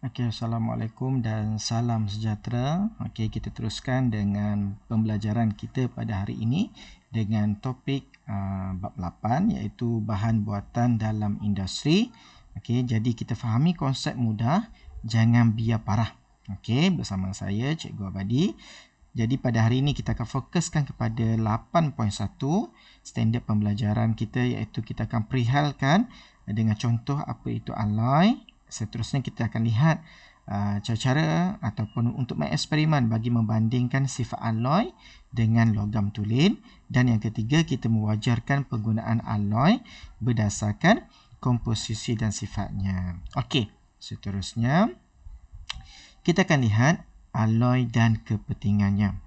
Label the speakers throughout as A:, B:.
A: Okey, Assalamualaikum dan salam sejahtera. Okey, kita teruskan dengan pembelajaran kita pada hari ini dengan topik bab 8 iaitu bahan buatan dalam industri. Okey, jadi kita fahami konsep mudah, jangan biar parah. Okey, bersama saya Cikgu Abadi. Jadi pada hari ini kita akan fokuskan kepada 8.1 standard pembelajaran kita iaitu kita akan perihalkan dengan contoh apa itu alloy. Seterusnya kita akan lihat cara-cara ataupun untuk mengeksperimen bagi membandingkan sifat alloy dengan logam tulen, dan yang ketiga kita mewajarkan penggunaan alloy berdasarkan komposisi dan sifatnya. Okey, seterusnya kita akan lihat alloy dan kepentingannya.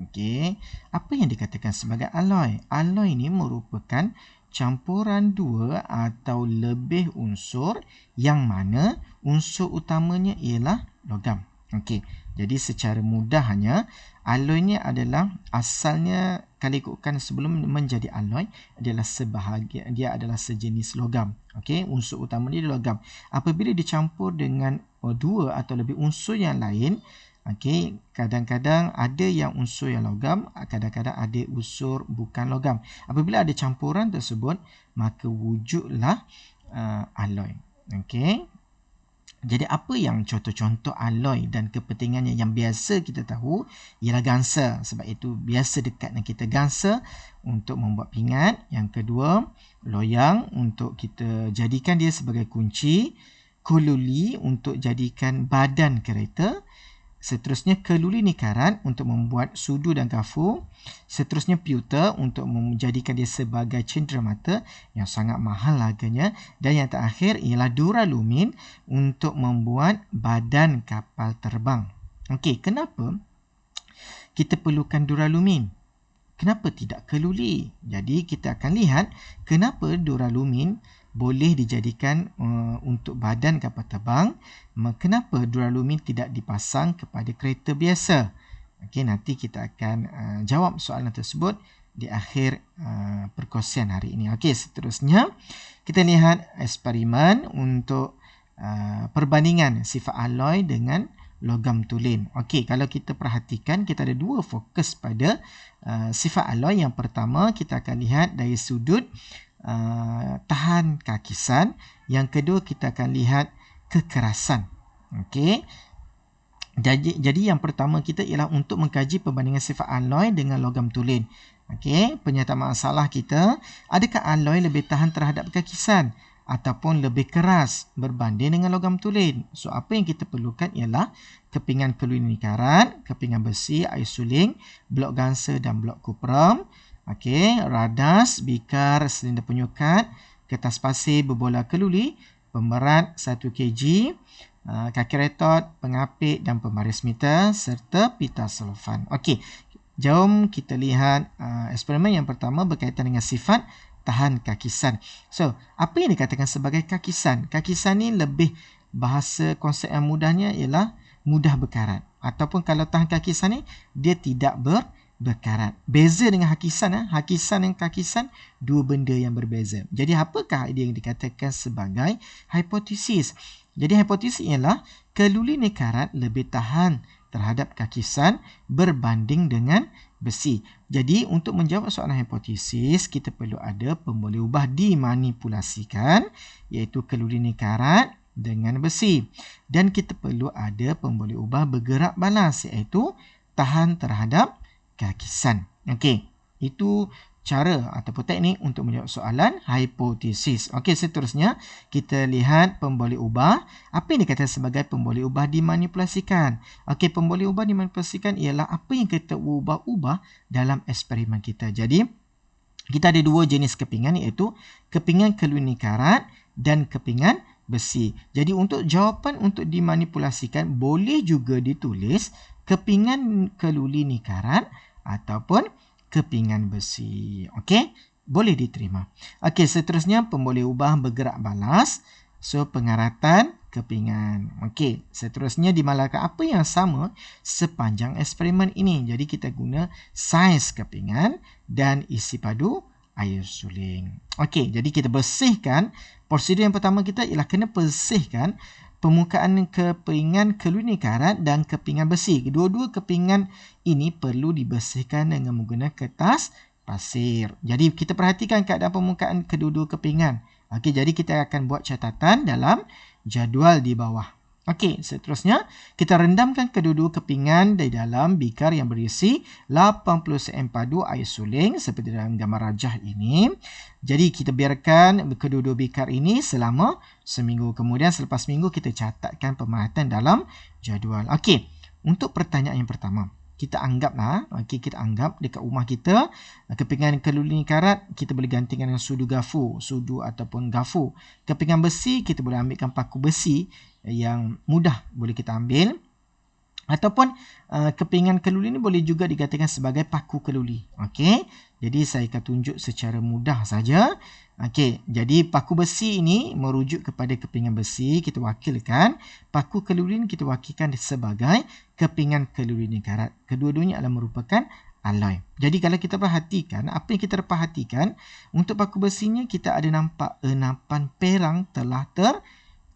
A: Okey, apa yang dikatakan sebagai alloy? Alloy ini merupakan campuran dua atau lebih unsur yang mana unsur utamanya ialah logam. Okey, jadi secara mudahnya alloy ni adalah asalnya kalau ikutkan sebelum menjadi alloy adalah sebahagian, dia adalah sejenis logam. Okey, unsur utama dia logam. Apabila dicampur dengan dua atau lebih unsur yang lain, okey, kadang-kadang ada yang unsur yang logam, kadang-kadang ada unsur bukan logam. Apabila ada campuran tersebut, maka wujudlah alloy. Okey. Jadi apa yang contoh-contoh alloy dan kepentingannya yang biasa kita tahu ialah gangsa. Sebab itu biasa dekat dengan kita gangsa untuk membuat pingat. Yang kedua, loyang untuk kita jadikan dia sebagai kunci. Koluli untuk jadikan badan kereta. Seterusnya keluli nikaran untuk membuat sudu dan gafu. Seterusnya pewter untuk menjadikan dia sebagai cenderamata yang sangat mahal harganya. Dan yang terakhir ialah duralumin untuk membuat badan kapal terbang. Okey, kenapa kita perlukan duralumin? Kenapa tidak keluli? Jadi kita akan lihat kenapa duralumin boleh dijadikan untuk badan kapal terbang. Kenapa duralumin tidak dipasang kepada kereta biasa? Okey, nanti kita akan jawab soalan tersebut di akhir perkongsian hari ini. Okey, seterusnya kita lihat eksperimen untuk perbandingan sifat alloy dengan logam tulen. Okey, kalau kita perhatikan, kita ada dua fokus pada sifat alloy. Yang pertama, kita akan lihat dari sudut tahan kakisan. Yang kedua, kita akan lihat kekerasan. Okey. Jadi yang pertama kita ialah untuk mengkaji perbandingan sifat alloy dengan logam tulen. Okey, pernyataan masalah kita, adakah alloy lebih tahan terhadap kakisan ataupun lebih keras berbanding dengan logam tulen? So apa yang kita perlukan ialah kepingan kelui nikaran, kepingan besi, air suling, blok gangsa dan blok kupram. Okey, radas, bikar, silinder penyukat, kertas pasir berbola keluli, pemberat 1 kg, kaki retot, pengapit dan pembaris meter serta pita selofan. Okey, jom kita lihat eksperimen yang pertama berkaitan dengan sifat tahan kakisan. So, apa yang dikatakan sebagai kakisan? Kakisan ni lebih bahasa konsep yang mudahnya ialah mudah berkarat. Ataupun kalau tahan kakisan ni, dia tidak berkarat. Beza dengan hakisan. Hakisan dan kakisan, dua benda yang berbeza. Jadi apakah dia yang dikatakan sebagai hipotesis? Jadi hipotesis ialah keluli nikarat lebih tahan terhadap kakisan berbanding dengan besi. Jadi untuk menjawab soalan hipotesis, kita perlu ada pemboleh ubah dimanipulasikan, iaitu keluli nikarat dengan besi. Dan kita perlu ada pemboleh ubah bergerak balas, iaitu tahan terhadap kakisan. Okey, itu cara ataupun teknik untuk menjawab soalan hipotesis. Okey, seterusnya kita lihat pemboleh ubah. Apa yang dikatakan sebagai pemboleh ubah dimanipulasikan? Okey, pemboleh ubah dimanipulasikan ialah apa yang kita ubah-ubah dalam eksperimen kita. Jadi kita ada dua jenis kepingan, iaitu kepingan kelui nikarat dan kepingan besi. Jadi untuk jawapan untuk dimanipulasikan boleh juga ditulis kepingan keluli nikarat ataupun kepingan besi. Okey, boleh diterima. Okey, seterusnya pemboleh ubah bergerak balas. So pengaratan kepingan. Okey, seterusnya dimalahkan apa yang sama sepanjang eksperimen ini. Jadi kita guna saiz kepingan dan isi padu air suling. Okey, jadi kita bersihkan. Prosedur yang pertama kita ialah kena bersihkan permukaan kepingan keluni karat dan kepingan besi. Kedua-dua kepingan ini perlu dibersihkan dengan menggunakan kertas pasir. Jadi kita perhatikan keadaan permukaan kedua-dua kepingan. Okey, jadi kita akan buat catatan dalam jadual di bawah. Okey, seterusnya kita rendamkan kedua-dua kepingan di dalam bikar yang berisi 80 cm padu air suling seperti dalam gambar rajah ini. Jadi kita biarkan kedua-dua bikar ini selama seminggu. Kemudian selepas minggu kita catatkan pemerhatian dalam jadual. Okey, untuk pertanyaan yang pertama. Kita anggaplah, kita anggap dekat rumah kita kepingan keluni karat kita boleh gantikan dengan sudu ataupun gafu. Kepingan besi kita boleh ambilkan paku besi yang mudah boleh kita ambil, ataupun kepingan keluli ini boleh juga digantikan sebagai paku keluli. Okey, jadi saya akan tunjuk secara mudah saja. Okey, jadi paku besi ini merujuk kepada kepingan besi, kita wakilkan. Paku keluli ini kita wakilkan sebagai kepingan keluli karat. Kedua-duanya adalah merupakan alloy. Jadi kalau kita perhatikan, apa yang kita perhatikan untuk paku besinya, kita ada nampak enapan perang telah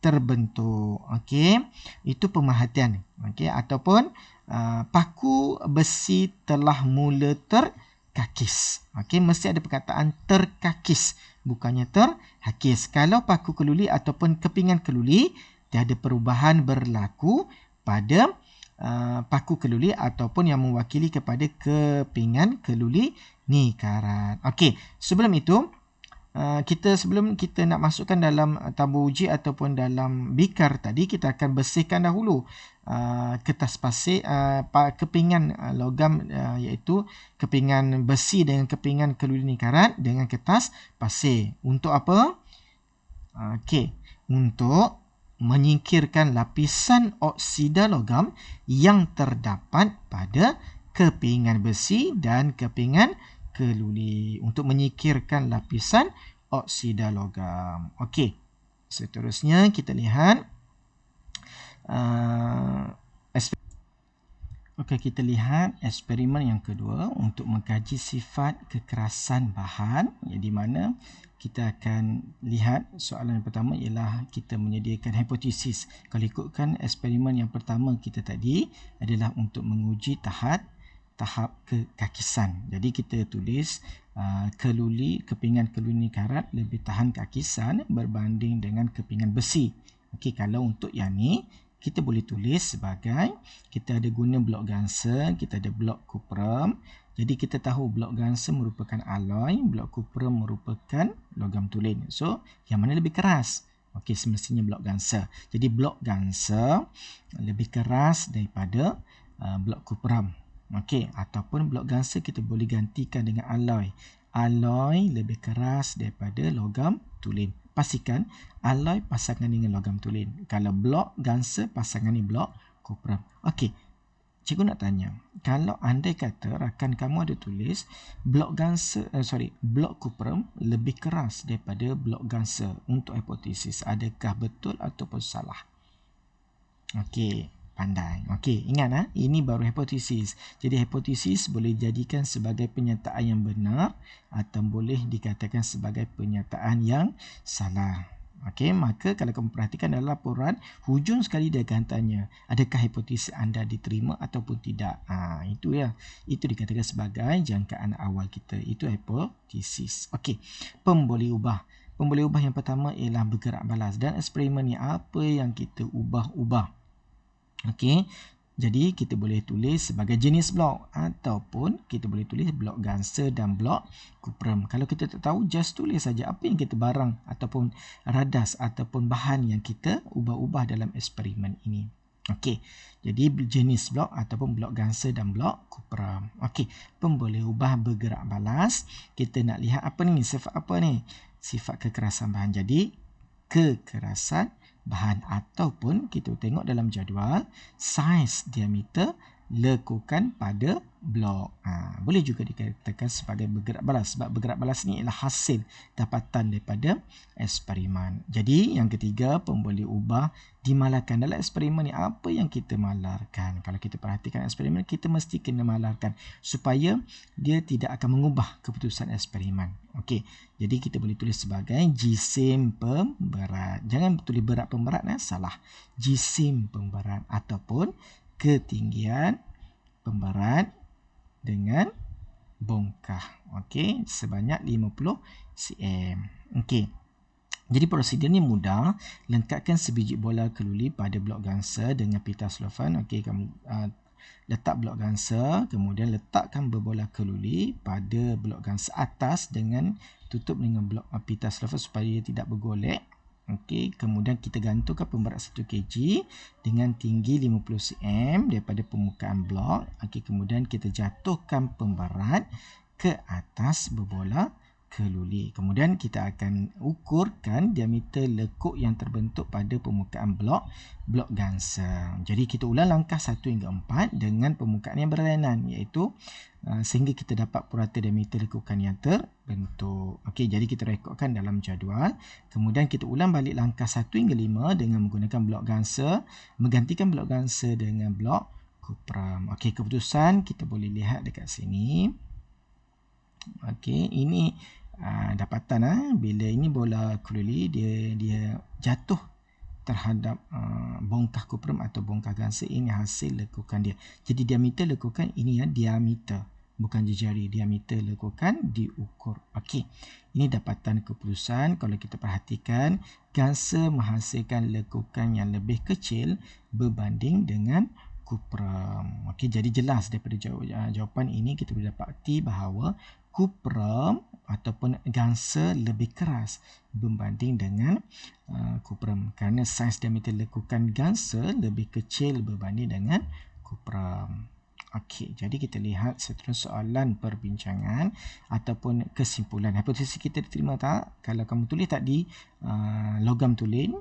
A: terbentuk. Okey, itu pemerhatian. Okey, ataupun paku besi telah mula terkakis. Okey, mesti ada perkataan terkakis, bukannya terhakis. Kalau paku keluli ataupun kepingan keluli, tiada perubahan berlaku pada paku keluli ataupun yang mewakili kepada kepingan keluli ni karat. Okey, sebelum itu sebelum kita nak masukkan dalam tabur uji ataupun dalam bikar tadi, kita akan bersihkan dahulu kertas pasir, kepingan logam, iaitu kepingan besi dengan kepingan keluli karat dengan kertas pasir. Untuk apa? Okey, untuk menyingkirkan lapisan oksida logam yang terdapat pada kepingan besi dan kepingan keluli, untuk menyingkirkan lapisan oksida logam. Okey, seterusnya kita lihat kita lihat eksperimen yang kedua untuk mengkaji sifat kekerasan bahan, di mana kita akan lihat soalan yang pertama ialah kita menyediakan hipotesis. Kalau ikutkan eksperimen yang pertama kita tadi adalah untuk menguji tahap kekakisan. Jadi kita tulis kepingan keluli karat lebih tahan kakisan berbanding dengan kepingan besi. Okey, kalau untuk yang ni kita boleh tulis sebagai, kita ada guna blok gansa, kita ada blok kuprum. Jadi kita tahu blok gansa merupakan alloy, blok kuprum merupakan logam tulen. So yang mana lebih keras? Okey, semestinya blok gansa. Jadi blok gansa lebih keras daripada blok kuprum. Okey, ataupun blok gansa kita boleh gantikan dengan alloy. Alloy lebih keras daripada logam tulen. Pastikan alloy pasangan dengan logam tulen. Kalau blok gansa pasangan ni blok kuprum. Okey, cikgu nak tanya, kalau andai kata rakan kamu ada tulis blok kuprum lebih keras daripada blok gansa, untuk hipotesis, adakah betul ataupun salah? Okey, pandai. Okey, ingat ini baru hipotesis. Jadi hipotesis boleh dijadikan sebagai penyataan yang benar atau boleh dikatakan sebagai penyataan yang salah. Okey, maka kalau kamu perhatikan dalam laporan, hujung sekali dia akan tanya, adakah hipotesis anda diterima ataupun tidak. Itu dikatakan sebagai jangkaan awal kita. Itu hipotesis. Okey, pemboleh ubah. Pemboleh ubah yang pertama ialah bergerak balas. Dan eksperimen ni apa yang kita ubah-ubah. Okey, jadi kita boleh tulis sebagai jenis blok ataupun kita boleh tulis blok gansa dan blok kuprum. Kalau kita tak tahu, just tulis saja apa yang kita barang ataupun radas ataupun bahan yang kita ubah-ubah dalam eksperimen ini. Okey, jadi jenis blok ataupun blok gansa dan blok kuprum. Okey, pemboleh ubah bergerak balas. Kita nak lihat apa ni, sifat apa ni? Sifat kekerasan bahan. Jadi kekerasan bahan, ataupun kita tengok dalam jadual saiz diameter lekukan pada blok. Boleh juga dikatakan sebagai bergerak balas, sebab bergerak balas ni ialah hasil dapatan daripada eksperimen. Jadi yang ketiga, pemboleh ubah dimalarkan. Dalam eksperimen ni apa yang kita malarkan? Kalau kita perhatikan eksperimen, kita mesti kena malarkan supaya dia tidak akan mengubah keputusan eksperimen. Okey, jadi kita boleh tulis sebagai jisim pemberat. Jangan tulis berat pemberat, salah. Jisim pemberat ataupun ketinggian pemberat dengan bongkah. Okey, sebanyak 50 cm. Okey. Jadi prosedur ni mudah. Lengkapkan sebiji bola keluli pada blok gangsa dengan pita selofan. Okey, kamu letak blok gangsa, kemudian letakkan berbola keluli pada blok gangsa atas dengan tutup dengan blok pita selofan supaya dia tidak bergolek. Okey, kemudian kita gantungkan pemberat 1 kg dengan tinggi 50 cm daripada permukaan blok. Okey, kemudian kita jatuhkan pemberat ke atas berbola keluli. Kemudian kita akan ukurkan diameter lekuk yang terbentuk pada permukaan blok gangsa. Jadi kita ulang langkah 1 hingga 4 dengan permukaan yang berlainan, iaitu sehingga kita dapat purata diameter lekukan yang terbentuk. Okey, jadi kita rekodkan dalam jadual. Kemudian kita ulang balik langkah 1 hingga 5 dengan menggunakan blok gangsa, menggantikan blok gangsa dengan blok kupram. Okey, keputusan kita boleh lihat dekat sini. Okey, ini dapatan bila ini bola keluli dia jatuh terhadap bongkah kupram atau bongkah gangsa, ini hasil lekukan dia. Jadi diameter lekukan ini diameter, bukan jari. Diameter lekukan diukur. Okey, ini dapatan keputusan. Kalau kita perhatikan, gangsa menghasilkan lekukan yang lebih kecil berbanding dengan kupram. Okey, jadi jelas daripada jawapan ini kita boleh dapati bahawa kupram ataupun gangsa lebih keras berbanding dengan kupram, kerana saiz diameter lekukan gangsa lebih kecil berbanding dengan kupram. Okey, jadi kita lihat seterusnya soalan perbincangan ataupun kesimpulan. Hipotesis kita diterima tak? Kalau kamu tulis tadi logam tulen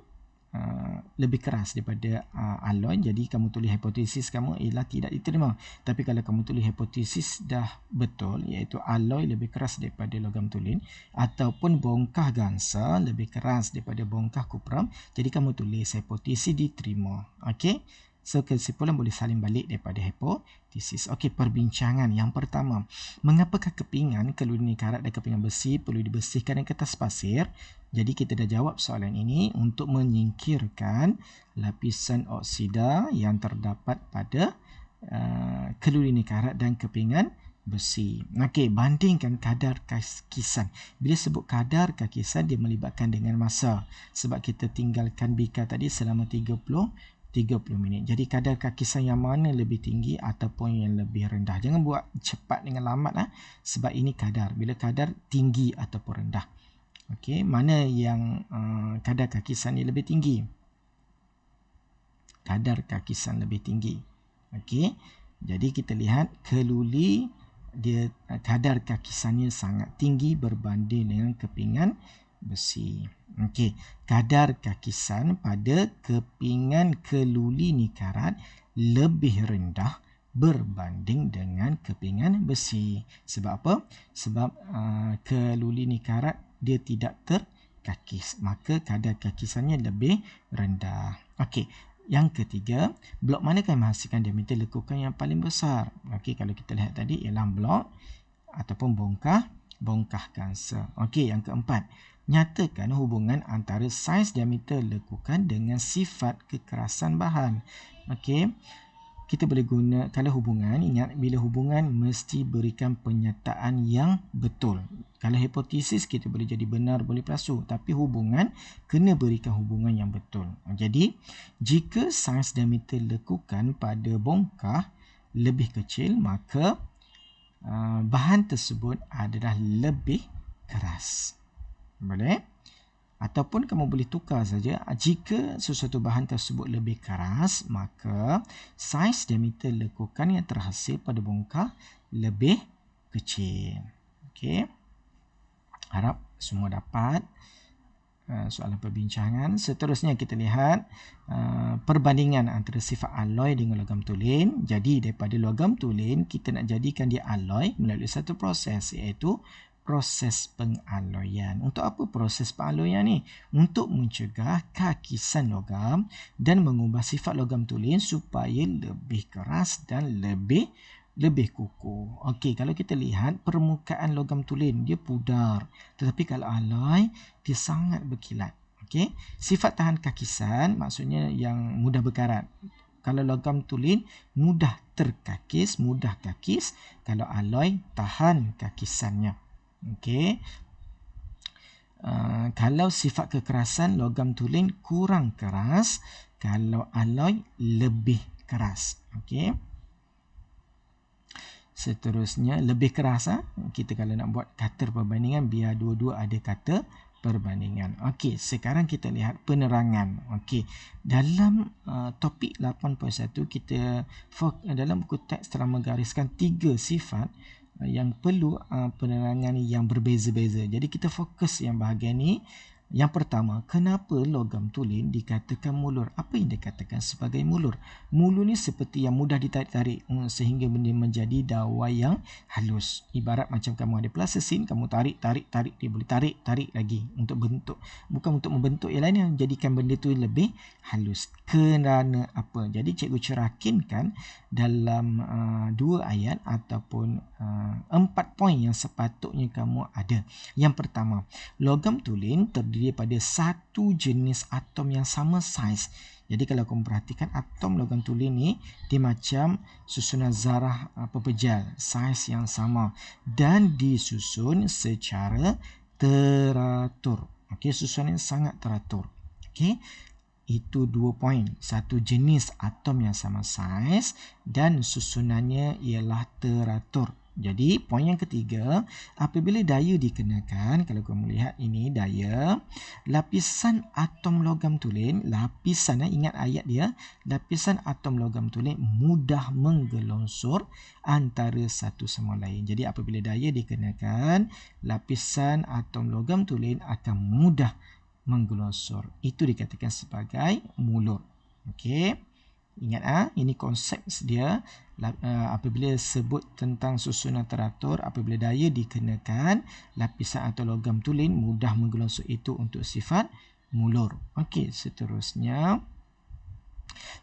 A: lebih keras daripada alloy, jadi kamu tulis hipotesis kamu ialah tidak diterima. Tapi kalau kamu tulis hipotesis dah betul, iaitu alloy lebih keras daripada logam tulen ataupun bongkah gangsa lebih keras daripada bongkah kupram, jadi kamu tulis hipotesis diterima. Okey, so kesimpulan boleh salin balik daripada hipotesis. Okey, perbincangan yang pertama, mengapakah kepingan keluli karat dan kepingan besi perlu dibersihkan dengan kertas pasir? Jadi kita dah jawab soalan ini untuk menyingkirkan lapisan oksida yang terdapat pada keluli karat dan kepingan besi. Okey, bandingkan kadar kakisan. Bila sebut kadar kakisan, dia melibatkan dengan masa. Sebab kita tinggalkan bikar tadi selama 30 minit. Jadi kadar kakisan yang mana lebih tinggi ataupun yang lebih rendah. Jangan buat cepat dengan lambat sebab ini kadar. Bila kadar tinggi ataupun rendah. Okey, mana yang kadar kakisan ni lebih tinggi? Kadar kakisan lebih tinggi. Okey, jadi kita lihat keluli dia kadar kakisannya sangat tinggi berbanding dengan kepingan besi. Okey, kadar kakisan pada kepingan keluli nikarat lebih rendah berbanding dengan kepingan besi. Sebab apa? Sebab keluli nikarat dia tidak terkakis, maka kadar kakisannya lebih rendah. Okey, yang ketiga, blok manakah yang menghasilkan diameter lekukan yang paling besar? Okey, kalau kita lihat tadi ialah blok ataupun bongkah gangsa. Okey, yang keempat, nyatakan hubungan antara saiz diameter lekukan dengan sifat kekerasan bahan. Okey, kita boleh guna, kalau hubungan, ingat bila hubungan mesti berikan pernyataan yang betul. Kalau hipotesis kita boleh jadi benar, boleh palsu, tapi hubungan kena berikan hubungan yang betul. Jadi jika saiz diameter lekukan pada bongkah lebih kecil, maka bahan tersebut adalah lebih keras. Boleh? Ataupun kamu boleh tukar saja, jika sesuatu bahan tersebut lebih keras, maka saiz diameter lekukan yang terhasil pada bongkah lebih kecil. Okey, harap semua dapat soalan perbincangan. Seterusnya kita lihat perbandingan antara sifat alloy dengan logam tulen. Jadi daripada logam tulen kita nak jadikan dia alloy melalui satu proses, iaitu proses pengaloyan. Untuk apa proses pengaloyan ni? Untuk mencegah kakisan logam dan mengubah sifat logam tulen supaya lebih keras dan lebih kukuh. Okey, kalau kita lihat permukaan logam tulen dia pudar, tetapi kalau alloy dia sangat berkilat. Okey, sifat tahan kakisan maksudnya yang mudah berkarat. Kalau logam tulen mudah terkakis, mudah kakis. Kalau alloy tahan kakisannya. Okey. Kalau sifat kekerasan logam tulen kurang keras, kalau alloy lebih keras. Okey. Seterusnya lebih keras, kita kalau nak buat kata perbandingan biar dua-dua ada kata perbandingan. Okey, sekarang kita lihat penerangan. Okey, dalam topik 8.1 kita dalam buku teks telah menggariskan 3 sifat yang perlu penerangan yang berbeza-beza. Jadi kita fokus yang bahagian ni. Yang pertama, kenapa logam tulen dikatakan mulur? Apa yang dikatakan sebagai mulur? Mulur ni seperti yang mudah ditarik-tarik sehingga benda menjadi dawai yang halus. Ibarat macam kamu ada plasticine, kamu tarik, dia boleh tarik lagi untuk bentuk. Bukan untuk membentuk yang lain, yang jadikan benda tu lebih halus. Kerana apa? Jadi cikgu cerakinkan dalam 2 ayat ataupun 4 poin yang sepatutnya kamu ada. Yang pertama, logam tulen terdiri daripada satu jenis atom yang sama saiz. Jadi kalau kamu perhatikan atom logam tulen ni dia macam susunan zarah pepejal, saiz yang sama dan disusun secara teratur. Okey, susunan sangat teratur. Okey. Itu 2 poin. Satu jenis atom yang sama saiz dan susunannya ialah teratur. Jadi poin yang ketiga, apabila daya dikenakan, kalau kamu lihat ini daya, lapisan atom logam tulen, ingat ayat dia, lapisan atom logam tulen mudah menggelonsor antara satu sama lain. Jadi apabila daya dikenakan, lapisan atom logam tulen akan mudah menggelonsor. Itu dikatakan sebagai mulur. Okey. Ingat ini konsep dia apabila sebut tentang susunan teratur, apabila daya dikenakan, lapisan atau logam tulen mudah menggelonsor, itu untuk sifat mulur. Okey, seterusnya,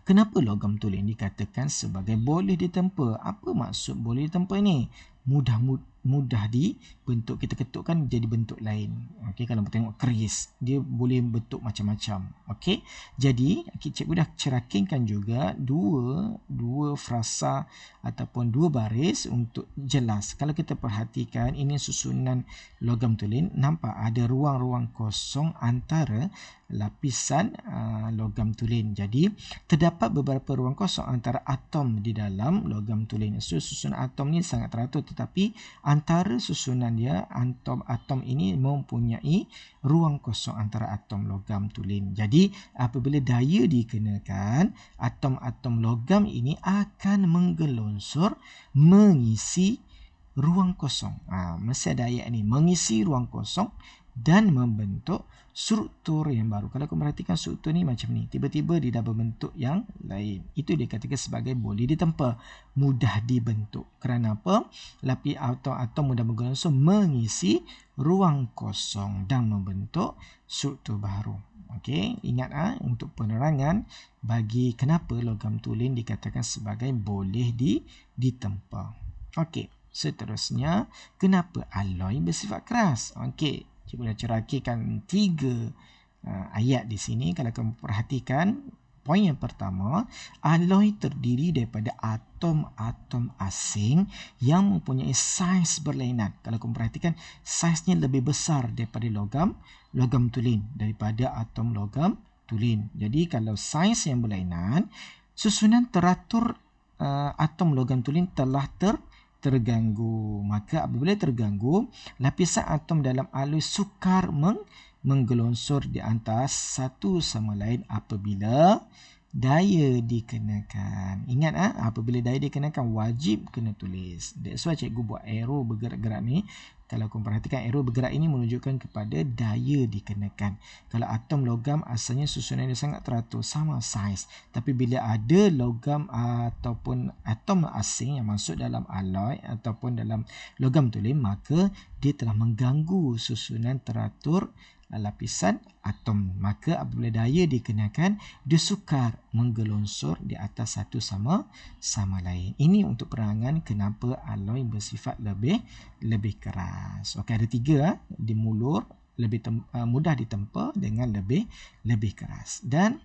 A: kenapa logam tulen dikatakan sebagai boleh ditempa? Apa maksud boleh ditempa ni? Mudah dibentuk. Kita ketukkan jadi bentuk lain. Okey, kalau kita tengok keris, dia boleh bentuk macam-macam. Okey, jadi cikgu dah cerakinkan juga dua frasa ataupun 2 baris untuk jelas. Kalau kita perhatikan ini susunan logam tulen, nampak ada ruang-ruang kosong antara lapisan logam tulen. Jadi terdapat beberapa ruang kosong antara atom di dalam logam tulen. So, susunan atom ni sangat teratur, tetapi antara susunan dia, atom ini mempunyai ruang kosong antara atom logam tulen. Jadi apabila daya dikenakan, atom-atom logam ini akan menggelonsor mengisi ruang kosong. Mesti ada ayat ni, mengisi ruang kosong dan membentuk struktur yang baru. Kalau kamu perhatikan struktur ni macam ni, tiba-tiba dia dah berbentuk yang lain. Itu dikatakan sebagai boleh ditempa, mudah dibentuk. Kerana apa? Lapis atom mudah menggelonsor mengisi ruang kosong dan membentuk struktur baru. Okey, ingat untuk penerangan bagi kenapa logam tulen dikatakan sebagai boleh ditempa. Okey, seterusnya, kenapa alloy bersifat keras? Okey, cikgu dah cerakikan 3 ayat di sini. Kalau kamu perhatikan, poin yang pertama, alloy terdiri daripada atom-atom asing yang mempunyai saiz berlainan. Kalau kamu perhatikan, saiznya lebih besar daripada logam tulen, daripada atom logam tulen. Jadi kalau saiz yang berlainan, susunan teratur atom logam tulen telah terganggu. Maka apabila terganggu, lapisan atom dalam alloy sukar menggelonsor di antara satu sama lain apabila daya dikenakan. Ingat apabila daya dikenakan wajib kena tulis. That's why cikgu buat arrow bergerak-gerak ni Kalau kamu perhatikan arrow bergerak ini menunjukkan kepada daya dikenakan. Kalau atom logam asalnya susunan dia sangat teratur, sama saiz. Tapi bila ada logam ataupun atom asing yang masuk dalam alloy ataupun dalam logam tulen, maka dia telah mengganggu susunan teratur lapisan atom. Maka apabila daya dikenakan, dia sukar menggelonsor di atas satu sama lain. Ini untuk penerangan kenapa alloy bersifat lebih keras. Okey, ada 3 dimulur, lebih mudah ditempa dengan lebih keras. Dan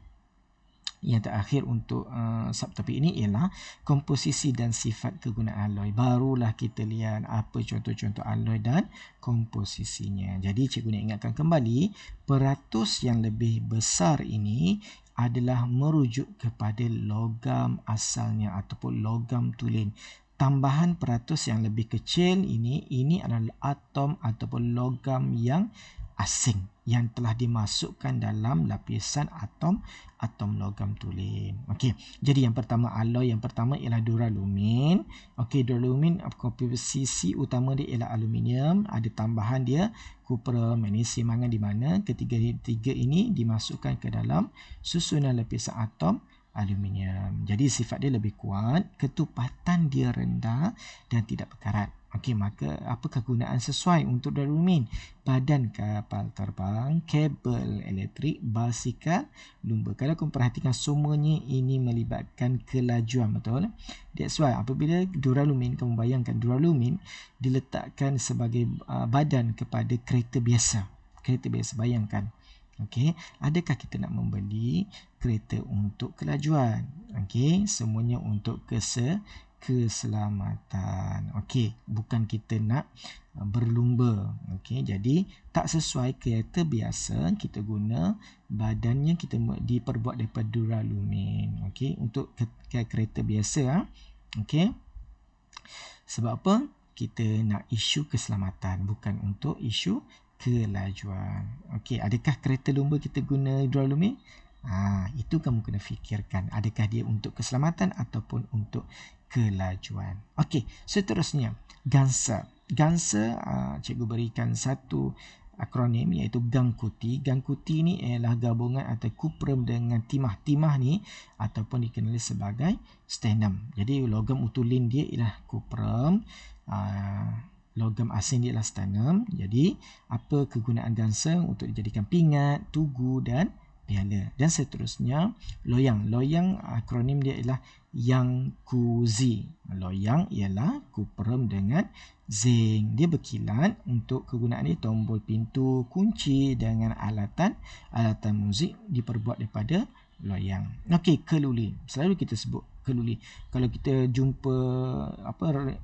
A: yang terakhir untuk subtopik ini ialah komposisi dan sifat kegunaan alloy. Barulah kita lihat apa contoh-contoh alloy dan komposisinya. Jadi cikgu nak ingatkan kembali, peratus yang lebih besar ini adalah merujuk kepada logam asalnya ataupun logam tulen. Tambahan peratus yang lebih kecil ini adalah atom ataupun logam yang asing yang telah dimasukkan dalam lapisan atom logam tulen. Okey, jadi yang pertama alloy yang pertama ialah duralumin. Okey, duralumin komposisi utama dia ialah aluminium, ada tambahan dia kupra, magnesium, mangan di mana ketiga ini dimasukkan ke dalam susunan lapisan atom aluminium. Jadi sifat dia lebih kuat, ketupatan dia rendah dan tidak berkarat. Okey, maka apa kegunaan sesuai untuk duralumin? Badan kapal terbang, kabel elektrik, basikal, lumba. Kalau kamu perhatikan semuanya ini melibatkan kelajuan, betul? That's why apabila duralumin, kamu bayangkan duralumin diletakkan sebagai badan kepada kereta biasa. Kereta biasa, bayangkan. Okey, adakah kita nak membeli kereta untuk kelajuan? Okey, semuanya untuk keselamatan. Okey, bukan kita nak berlumba. Okey, jadi tak sesuai kereta biasa, kita guna badannya kita diperbuat daripada duralumin. Okey, untuk kereta biasa. Okey. Sebab apa? Kita nak isu keselamatan, bukan untuk isu kelajuan. Okey, adakah kereta lumba kita guna duralumin? Itu kamu kena fikirkan. Adakah dia untuk keselamatan ataupun untuk kelajuan? Okey, seterusnya Ganser. Ganser, cikgu berikan satu akronim iaitu Gangkuti. Gangkuti ni ialah gabungan antara kuprum dengan timah. Timah ni ataupun dikenali sebagai sternum. Jadi logam utulin dia ialah kuprum. Logam asing dia adalah sternum. Jadi apa kegunaan Ganser? Untuk dijadikan pingat, tugu dan piala. Dan seterusnya loyang. Loyang akronim dia ialah Yangkuzi. Loyang ialah kuprum dengan zinc. Dia berkilat. Untuk kegunaan dia tombol pintu, kunci dengan alatan muzik diperbuat daripada loyang. Okey, keluli. Selalu kita sebut keluli. Kalau kita jumpa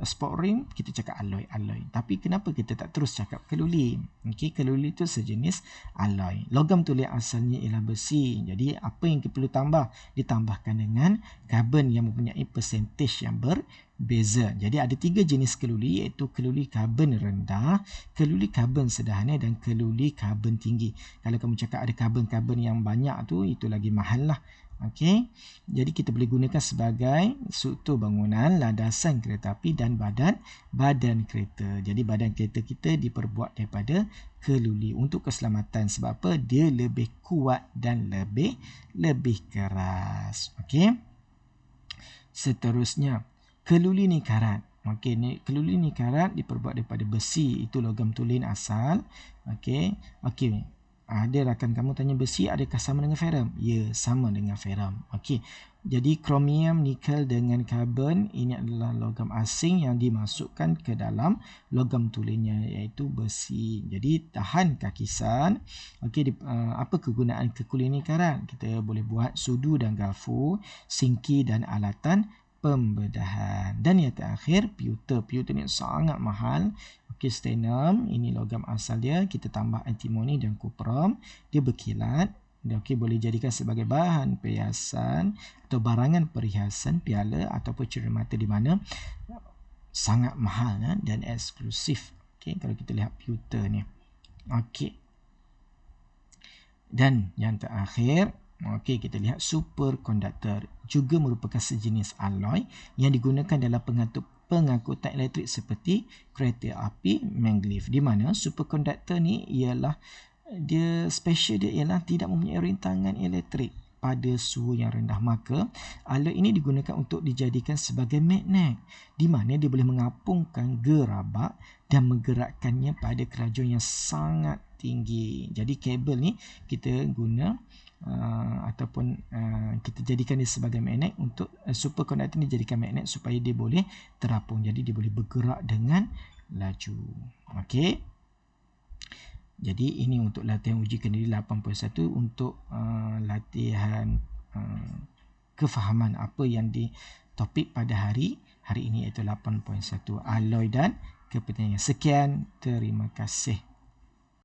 A: sport rim, kita cakap alloy. Tapi kenapa kita tak terus cakap keluli? Okey, keluli itu sejenis alloy. Logam tulen asalnya ialah besi. Jadi apa yang kita perlu tambah? Ditambahkan dengan karbon yang mempunyai persentage yang berbeza. Jadi ada 3 jenis keluli, iaitu keluli karbon rendah, keluli karbon sederhana dan keluli karbon tinggi. Kalau kamu cakap ada karbon-karbon yang banyak tu, itu lagi mahal lah. Okey, jadi kita boleh gunakan sebagai struktur bangunan, landasan kereta api dan badan kereta. Jadi badan kereta kita diperbuat daripada keluli untuk keselamatan. Sebab apa? Dia lebih kuat dan lebih keras. Okey. Seterusnya, keluli ni karat. Okey, keluli ni karat diperbuat daripada besi. Itu logam tulen asal. Okey. Ada rakan kamu tanya besi adakah sama dengan ferum? Ya, sama dengan ferum. Okey. Jadi kromium, nikel dengan karbon ini adalah logam asing yang dimasukkan ke dalam logam tulennya iaitu besi. Jadi tahan kakisan. Okey, apa kegunaan kekulian ni karat? Kita boleh buat sudu dan garfu, singki dan alatan pembedahan. Dan yang terakhir, pewter. Pewter ni sangat mahal. Okey, sternum, ini logam asal dia. Kita tambah antimoni dan kuprum. Dia berkilat. Okey, boleh jadikan sebagai bahan perhiasan atau barangan perhiasan, piala ataupun cermin mata, di mana sangat mahal dan eksklusif. Okey, kalau kita lihat pewter ni. Okey. Dan yang terakhir, okey, kita lihat superkonduktor. Juga merupakan sejenis alloy yang digunakan dalam pengangkutan elektrik seperti kereta api maglev, di mana superkonduktor ni ialah dia special, dia ialah tidak mempunyai rintangan elektrik pada suhu yang rendah. Maka alat ini digunakan untuk dijadikan sebagai magnet, di mana dia boleh mengapungkan gerabak dan menggerakkannya pada kelajuan yang sangat tinggi. Jadi kabel ni kita guna ataupun kita jadikan dia sebagai magnet untuk superkonduktor ni jadikan magnet supaya dia boleh terapung. Jadi dia boleh bergerak dengan laju. Okey. Jadi ini untuk latihan uji kendali 81 untuk latihan kefahaman apa yang di topik pada hari ini, iaitu 8.1 alloy dan kepentingan. Sekian, terima kasih.